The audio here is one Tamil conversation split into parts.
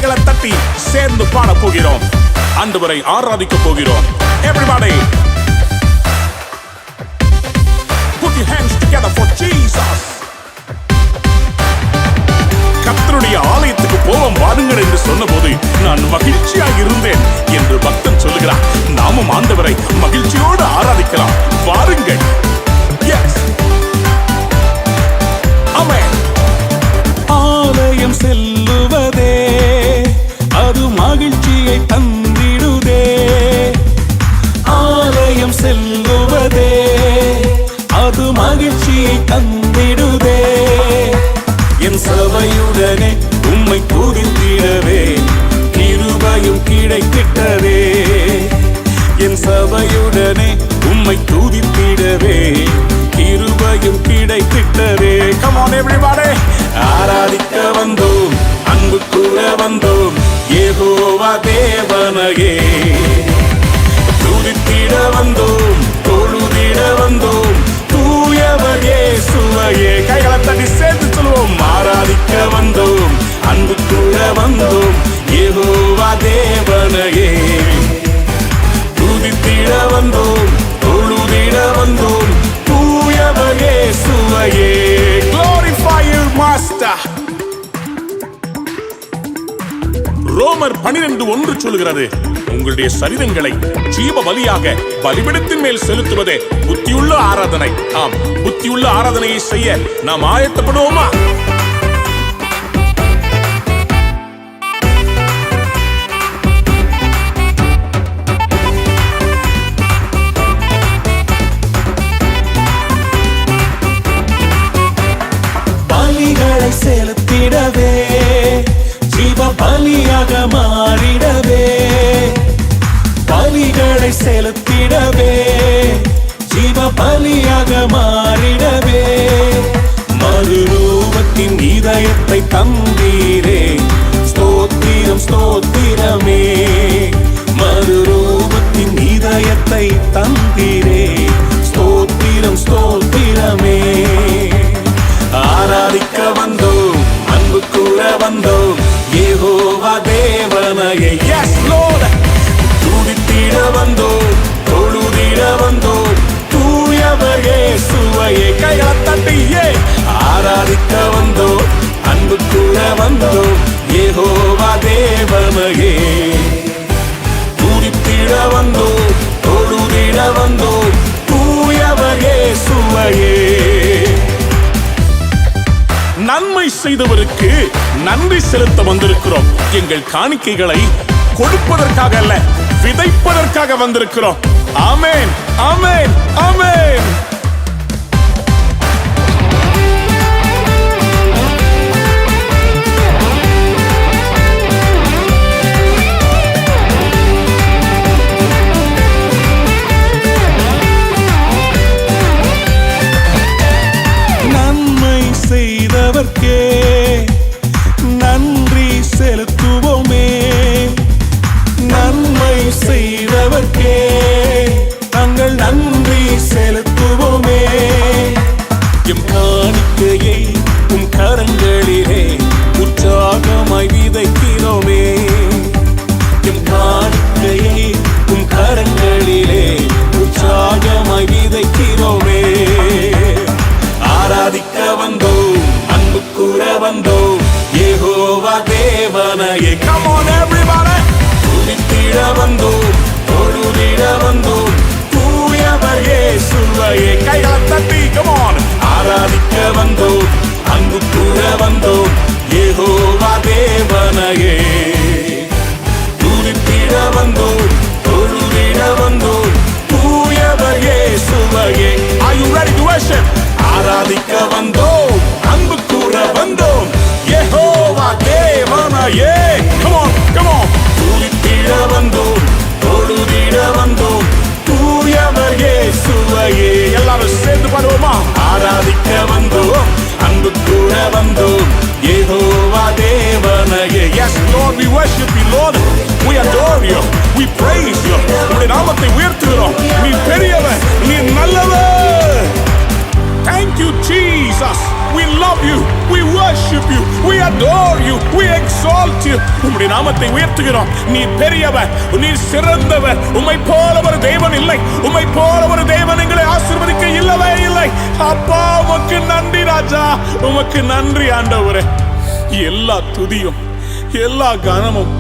கைகளை தட்டி சேர்ந்து பாட போகிறோம். ஆண்டவரை ஆராதிக்க போகிறோம். Everybody put your hands together for Jesus. கர்த்தருடைய ஆலயத்துக்கு போவோம் வாருங்கள் என்று சொன்னபோது நான் மகிழ்ச்சியாக இருந்தேன் என்று பக்தன் சொல்லுகிறார். நாமும் ஆண்டவரை மகிழ்ச்சியோடு ஆராதிக்கலாம். வாருங்கள். Yes. Amen. ஆலயம் செல்லுவதே அது மகிழ்ச்சியை தந்திடுதே. ஆலயம் செல்லுவதே அது மகிழ்ச்சியை தந்திடுதே. என் சபையுடனே உம்மை துதித்திடவே கிருபையும் கிடைத்திட்டதே. என் சபையுடனே உம்மை துதித்திடவே கிருபையும் கிடைத்திட்டதே. Come on everybody. ஆராதிக்க வந்தோம், அன்பு கூற வந்தோம், யெகோவா தேவனையே. துதித்திட வந்தோம், தொழுதிட வந்தோம், தூயவர் இயேசுவையே. கைகளை தட்டி சேர்ந்து சொல்லுவோம். ஆராதிக்க வந்தோம், அன்பு கூற வந்தோம், யெகோவா தேவனையே. துதித்திட வந்தோம், தொழுதிட வந்தோம், தூயவர் இயேசுவையே. Glorify your master. ரோமர் 12:1 சொல்கிறது, உங்களுடைய சரீரங்களை ஜீவ பலியாக பலிபீடத்தின் மேல் செலுத்துவதே புத்தியுள்ள ஆராதனை. ஆம், புத்தியுள்ள ஆராதனையை செய்ய நாம் ஆயத்தப்படுவோமா? பலிகளை செலுத்திடவே ஜீவ பலியாக மாறிடவே. பலிகளை செலுத்திடவே ஜீவ பலியாக மாறிடவே. மறுரூபத்தின் இதயத்தை தந்தீரே, ஸ்தோத்திரம் ஸ்தோத்திரமே. மறுரூபத்தின் இதயத்தை தந்தீரே, ஸ்தோத்திரம் ஸ்தோத்திரமே. ஆராதிக்க வந்தோம், அன்பு கூற வந்தோம், யெகோவா தேவனையே. Yes Lord. துதித்திட வந்தோம், தொழுதிட வந்தோம், தூயவர் இயேசுவையே. கைகளை தட்டி ஆராதிக்க வந்தோம், அன்பு கூற வந்தோம், யெகோவா தேவனையே. துதித்திட வந்தோம், தொழுதிட வந்தோம், தூயவர் இயேசுவையே. நன்மை செய்தவருக்கு நன்றி செலுத்த வந்திருக்கிறோம். எங்கள் காணிக்கைகளை கொடுப்பதற்காக அல்ல, விதைப்பதற்காக வந்திருக்கிறோம். ஆமென், ஆமென், ஆமென். செய்தவர்க்கே நன்றி செலுத்துவோமே. நன்மை செய்தவர்க்கே நாங்கள் நன்றி செலுத்துவோமே. எம் காணிக்கையை உம் கரங்களிலே உற்சாகமாய் விதைக்கிறோமே. எம் காணிக்கையை உம் கரங்களிலே உற்சாகமாய் விதைக்கிறோமே. ஆராதிக்க வந்தோம், அன்பு கூற வந்தோம், யெகோவா தேவனையே. Come on everybody. துதித்திட வந்தோம், தொழுதிட வந்தோம், தூயவர் இயேசுவையே. கைகளை தட்டி come on. ஆராதிக்க வந்தோம், அன்பு கூற வந்தோம், யெகோவா தேவனையே. துதித்திட வந்தோம், தொழுதிட வந்தோம், தூயவர் இயேசுவையே. Are you ready to worship? ஆராதிக்க வந்தோம், அன்பு கூற வந்தோம், யெகோவா தேவனையே. Come on, come on. துதித்திட வந்தோம், தொழுதிட வந்தோம், தூயவர் இயேசுவையே. எல்லாரும் சேர்ந்து பாடுவோமா? ஆராதிக்க வந்தோம், அன்பு கூற வந்தோம், யெகோவா தேவனையே. Yes Lord, we worship you Lord. We adore you. We praise you. உம்முடைய நாமத்தை உயர்த்துகிறோம். நீ பெரியவர், நீ நல்லவர். Thank you Jesus. We love you. We worship you. We adore you. We exalt you. உம்முடைய நாமத்தை உயர்த்துகிறோம். நீர் பெரியவர், நீர் சிறந்தவர். உம்மை போல ஒரு தேவன் இல்லை. உம்மை போல ஒரு தேவன் எங்களை ஆசீர்வதிக்க இல்லவே இல்லை. அப்பா உமக்கு நன்றி ராஜா, உமக்கு நன்றி ஆண்டவரே. எல்லா துதியும், எல்லா கனமும்,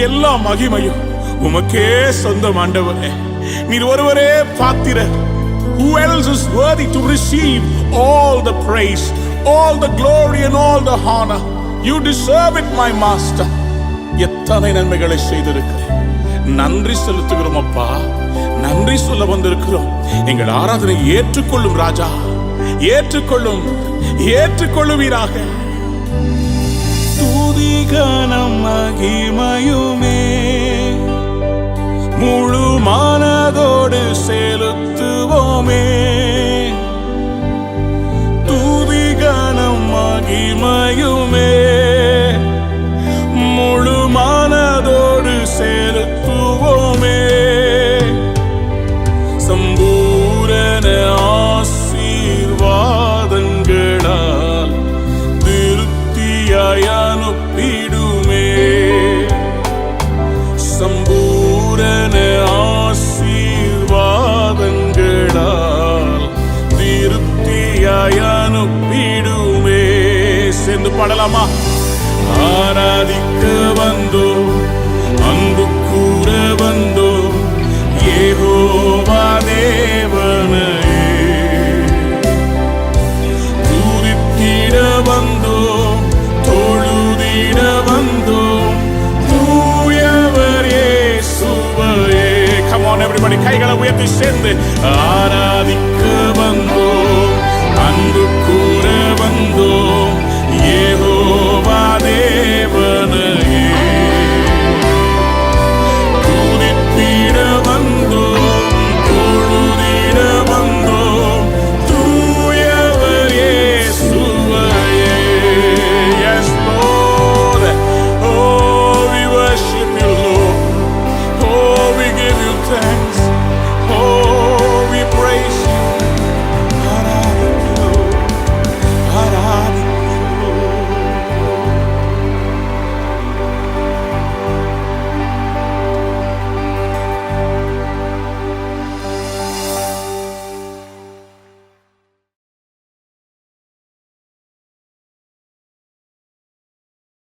எல்லா மகிமையும் உமக்கே சொந்தம் ஆண்டவரே. நீர் ஒருவரே பாத்திரர். Who else is worthy to receive all the praise, all the glory and all the honor? You deserve it, my master. எத்தனை நன்மைகளை செய்திருக்கிறேன். நன்றி செலுத்துகிறோம் அப்பா, நன்றி சொல்ல வந்திருக்கிறோம். எங்கள் ஆராதனை ஏற்றுக்கொள்ளும் ராஜா, ஏற்றுக்கொள்ளும், ஏற்றுக்கொள்ளுவீராக. துதி கனம் மகிமையுமே முழு மனதோடு செலுத்துவோமே. துதி கனம் மகிமையுமே முழு மனதோடு செலுத்துவோமே. சம்பூரண ஆசீர்வாதங்களால் திருப்தியாய் அனுப்பிடுமே. சம்பூரண ஆசீர்வாதங்களால் திருப்தியாய் அனுப்பிடுமே. சேர்ந்து பாடலாமா? ஆராதிக்க வந்தோம், அன்பு கூற வந்தோம், யெகோவா தேவனையே. துதித்திட வந்தோம், தொழுதிட வந்தோம், தூயவர் இயேசுவையே. Come on everybody, கைகளை உயர்த்தி சேர்ந்து ஆராதிக்க